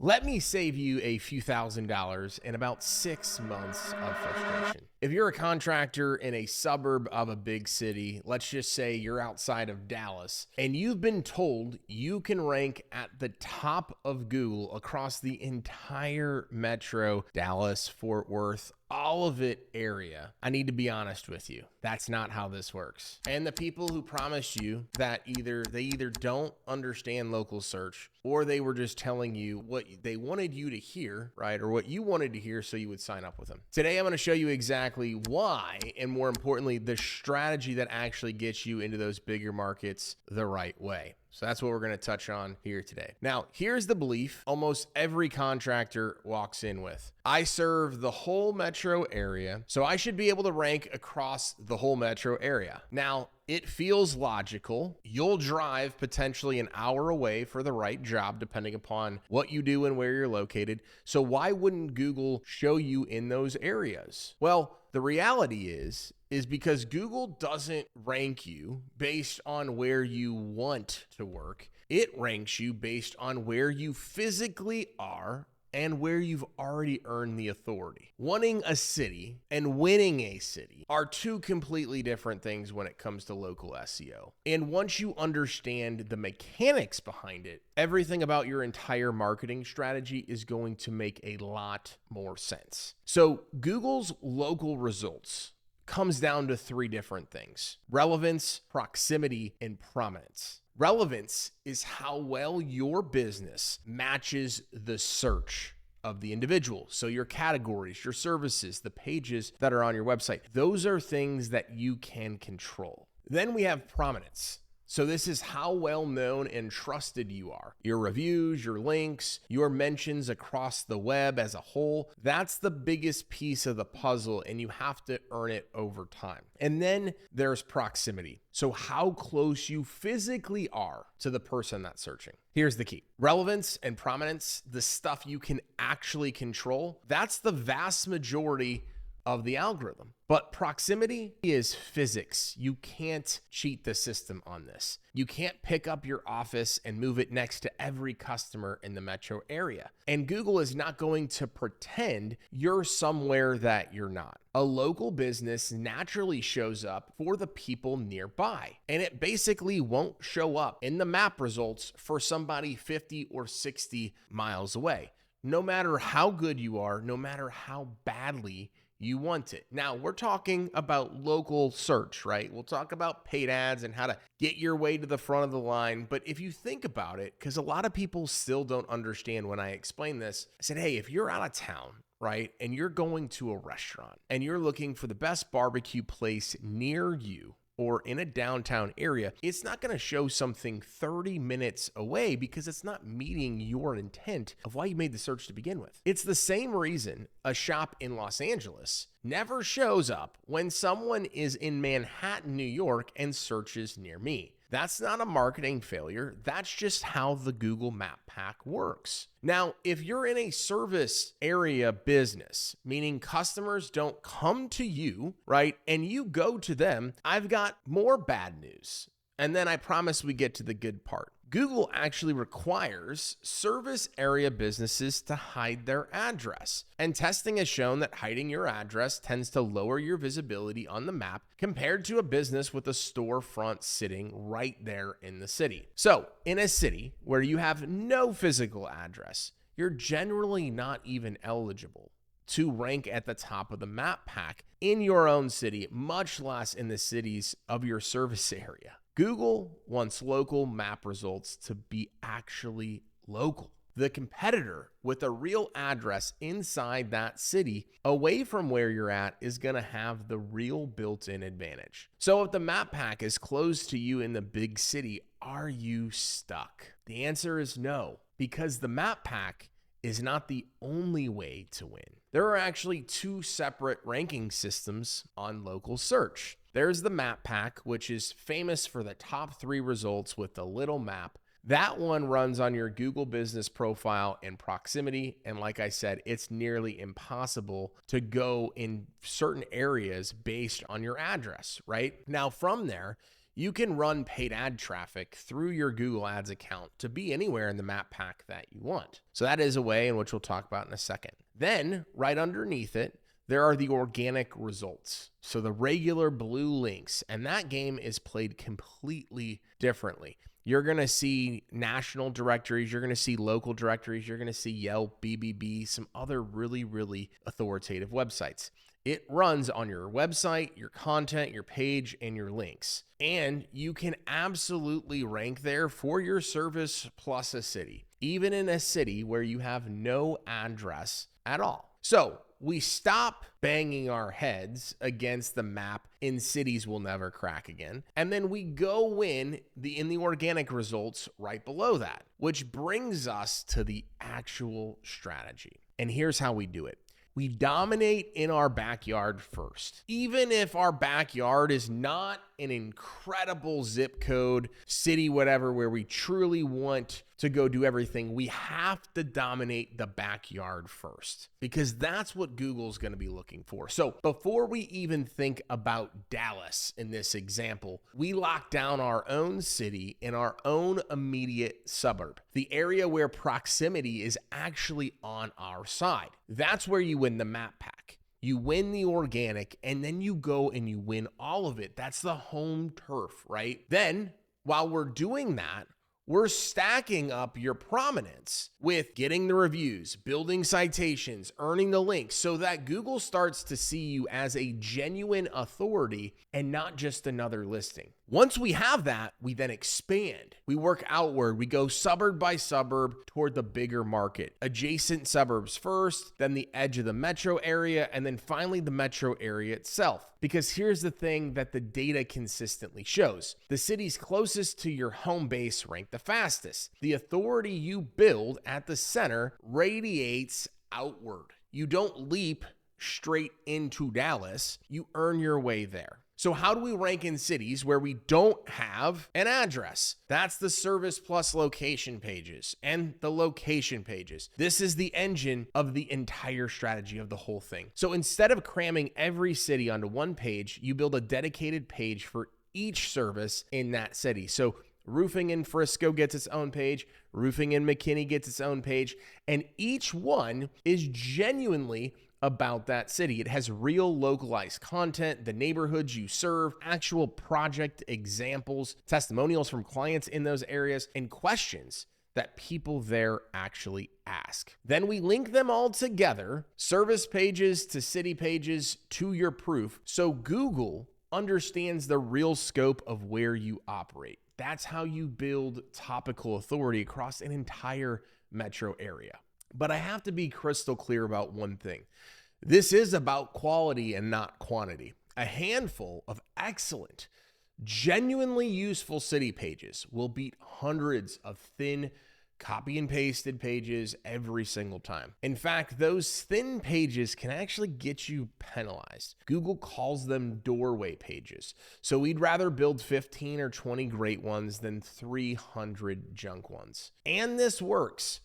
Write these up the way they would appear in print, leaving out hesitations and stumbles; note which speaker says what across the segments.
Speaker 1: Let me save you a few $1,000s and about 6 months of frustration. If you're a contractor in a suburb of a big city, let's just say you're outside of Dallas, and you've been told you can rank at the top of Google across the entire metro, Dallas, Fort Worth, all of it area, I need to be honest with you. That's not how this works. And the people who promised you that they either don't understand local search or they were just telling you what they wanted you to hear, right? Or what you wanted to hear so you would sign up with them. Today, I'm going to show you exactly why, and more importantly, the strategy that actually gets you into those bigger markets the right way. So that's what we're going to touch on here today. Now, here's the belief almost every contractor walks in with. I serve the whole metro area, so I should be able to rank across the whole metro area. Now, it feels logical. You'll drive potentially an hour away for the right job, depending upon what you do and where you're located. So why wouldn't Google show you in those areas? Well, the reality is because Google doesn't rank you based on where you want to work. It ranks you based on where you physically are and where you've already earned the authority. Wanting a city and winning a city are two completely different things when it comes to local SEO. And once you understand the mechanics behind it, everything about your entire marketing strategy is going to make a lot more sense. So Google's local results comes down to three different things: relevance, proximity, and prominence. Relevance is how well your business matches the search of the individual. So your categories, your services, the pages that are on your website, those are things that you can control. Then we have prominence. So this is how well known and trusted you are. Your reviews, your links, your mentions across the web as a whole, that's the biggest piece of the puzzle, and you have to earn it over time. And then there's proximity. So how close you physically are to the person that's searching. Here's the key. Relevance and prominence, the stuff you can actually control, that's the vast majority of the algorithm. But proximity is physics. You can't cheat the system on this. You can't pick up your office and move it next to every customer in the metro area. And Google is not going to pretend you're somewhere that you're not. A local business naturally shows up for the people nearby, and it basically won't show up in the map results for somebody 50 or 60 miles away. No matter how good you are, no matter how badly you want it. Now, we're talking about local search, right? We'll talk about paid ads and how to get your way to the front of the line. But if you think about it, because a lot of people still don't understand when I explain this, I said, hey, if you're out of town, right, and you're going to a restaurant and you're looking for the best barbecue place near you, or in a downtown area, it's not going to show something 30 minutes away because it's not meeting your intent of why you made the search to begin with. It's the same reason a shop in Los Angeles never shows up when someone is in Manhattan, New York, and searches near me. That's not a marketing failure. That's just how the Google Map Pack works. Now, if you're in a service area business, meaning customers don't come to you, right, and you go to them, I've got more bad news. And then I promise we get to the good part. Google actually requires service area businesses to hide their address. And testing has shown that hiding your address tends to lower your visibility on the map compared to a business with a storefront sitting right there in the city. So, in a city where you have no physical address, you're generally not even eligible to rank at the top of the map pack in your own city, much less in the cities of your service area. Google wants local map results to be actually local. The competitor with a real address inside that city, away from where you're at, is going to have the real built-in advantage. So if the map pack is close to you in the big city, are you stuck? The answer is no, because the map pack is not the only way to win. There are actually two separate ranking systems on local search. There's the map pack, which is famous for the top 3 results with the little map. That one runs on your Google business profile and proximity. And like I said, it's nearly impossible to go in certain areas based on your address, right? Now from there, you can run paid ad traffic through your Google Ads account to be anywhere in the map pack that you want. So that is a way in which we'll talk about in a second. Then right underneath it, there are the organic results. So the regular blue links, and that game is played completely differently. You're going to see national directories, you're going to see local directories, you're going to see Yelp, BBB, some other really, really authoritative websites. It runs on your website, your content, your page, and your links. And you can absolutely rank there for your service plus a city, even in a city where you have no address at all. So we stop banging our heads against the map in cities we'll never crack again. And then we go in the organic results right below that, which brings us to the actual strategy. And here's how we do it. We dominate in our backyard first. Even if our backyard is not an incredible zip code, city, whatever, where we truly want to go do everything, we have to dominate the backyard first because that's what Google's going to be looking for. So before we even think about Dallas in this example, we lock down our own city in our own immediate suburb, the area where proximity is actually on our side. That's where you win the map pack. You win the organic, and then you go and you win all of it. That's the home turf, right? Then, while we're doing that, we're stacking up your prominence with getting the reviews, building citations, earning the links so that Google starts to see you as a genuine authority and not just another listing. Once we have that, we then expand. We work outward. We go suburb by suburb toward the bigger market. Adjacent suburbs first, then the edge of the metro area, and then finally the metro area itself. Because here's the thing that the data consistently shows. The cities closest to your home base rank the fastest. The authority you build at the center radiates outward. You don't leap straight into Dallas. You earn your way there. So how do we rank in cities where we don't have an address? That's the service plus location pages and the location pages. This is the engine of the entire strategy of the whole thing. So instead of cramming every city onto one page, you build a dedicated page for each service in that city. So roofing in Frisco gets its own page, roofing in McKinney gets its own page, and each one is genuinely about that city. It has real localized content, the neighborhoods you serve, actual project examples, testimonials from clients in those areas, and questions that people there actually ask. Then we link them all together, service pages to city pages to your proof, so Google understands the real scope of where you operate. That's how you build topical authority across an entire metro area. But I have to be crystal clear about one thing. This is about quality and not quantity. A handful of excellent, genuinely useful city pages will beat hundreds of thin, copy and pasted pages every single time. In fact, those thin pages can actually get you penalized. Google calls them doorway pages. So we'd rather build 15 or 20 great ones than 300 junk ones. And this works.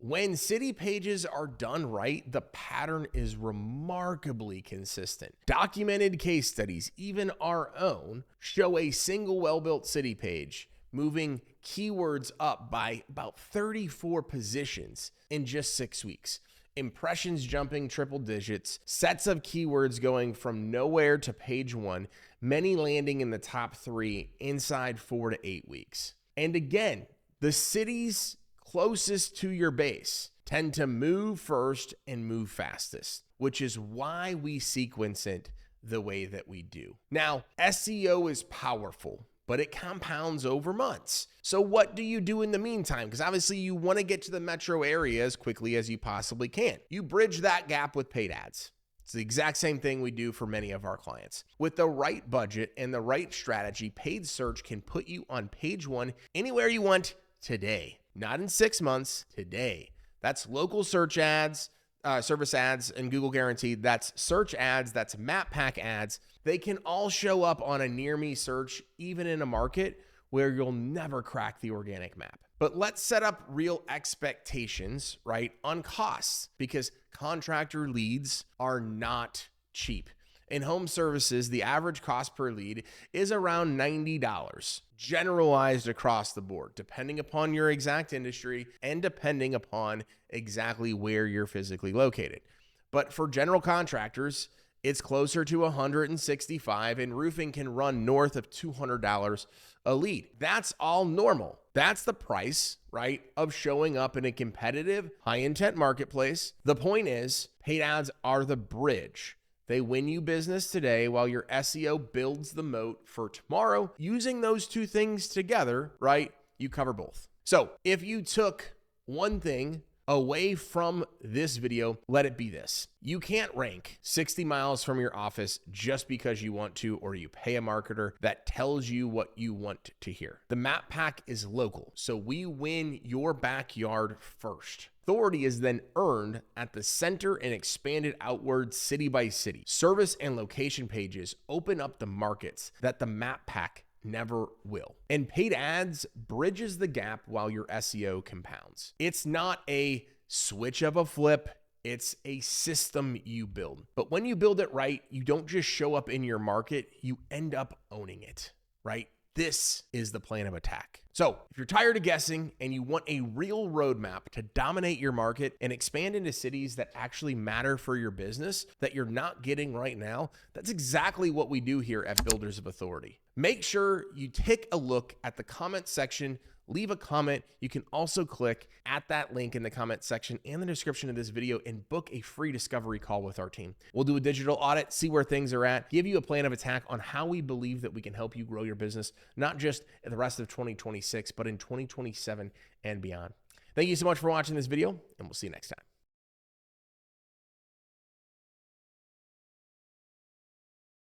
Speaker 1: When city pages are done right, the pattern is remarkably consistent. Documented case studies, even our own, show a single well-built city page moving keywords up by about 34 positions in just 6 weeks. Impressions jumping triple digits, sets of keywords going from nowhere to page 1, many landing in the top 3 inside 4 to 8 weeks. And again, the cities closest to your base tend to move first and move fastest, which is why we sequence it the way that we do. Now, SEO is powerful, but it compounds over months. So what do you do in the meantime? Because obviously you want to get to the metro area as quickly as you possibly can. You bridge that gap with paid ads. It's the exact same thing we do for many of our clients. With the right budget and the right strategy, paid search can put you on page 1 anywhere you want today. Not in 6 months, today. That's local search ads, service ads, and Google Guaranteed. That's search ads, that's map pack ads. They can all show up on a near me search, even in a market where you'll never crack the organic map. But let's set up real expectations, right, on costs, because contractor leads are not cheap. In home services, the average cost per lead is around $90, generalized across the board, depending upon your exact industry and depending upon exactly where you're physically located. But for general contractors, it's closer to $165, and roofing can run north of $200 a lead. That's all normal. That's the price, right, of showing up in a competitive, high-intent marketplace. The point is, paid ads are the bridge. They win you business today while your SEO builds the moat for tomorrow. Using those two things together, right, you cover both. So if you took one thing away from this video, let it be this. You can't rank 60 miles from your office just because you want to, or you pay a marketer that tells you what you want to hear. The map pack is local, so we win your backyard first. Authority is then earned at the center and expanded outward city by city. Service and location pages open up the markets that the map pack never will. And paid ads bridges the gap while your SEO compounds. It's not a switch of a flip. It's a system you build. But when you build it right, you don't just show up in your market, you end up owning it, right? This is the plan of attack. So if you're tired of guessing and you want a real roadmap to dominate your market and expand into cities that actually matter for your business that you're not getting right now, that's exactly what we do here at Builders of Authority. Make sure you take a look at the comment section, leave a comment. You can also click at that link in the comment section and the description of this video and book a free discovery call with our team. We'll do a digital audit, see where things are at, give you a plan of attack on how we believe that we can help you grow your business, not just in the rest of 2026, but in 2027 and beyond. Thank you so much for watching this video, and we'll see you next time.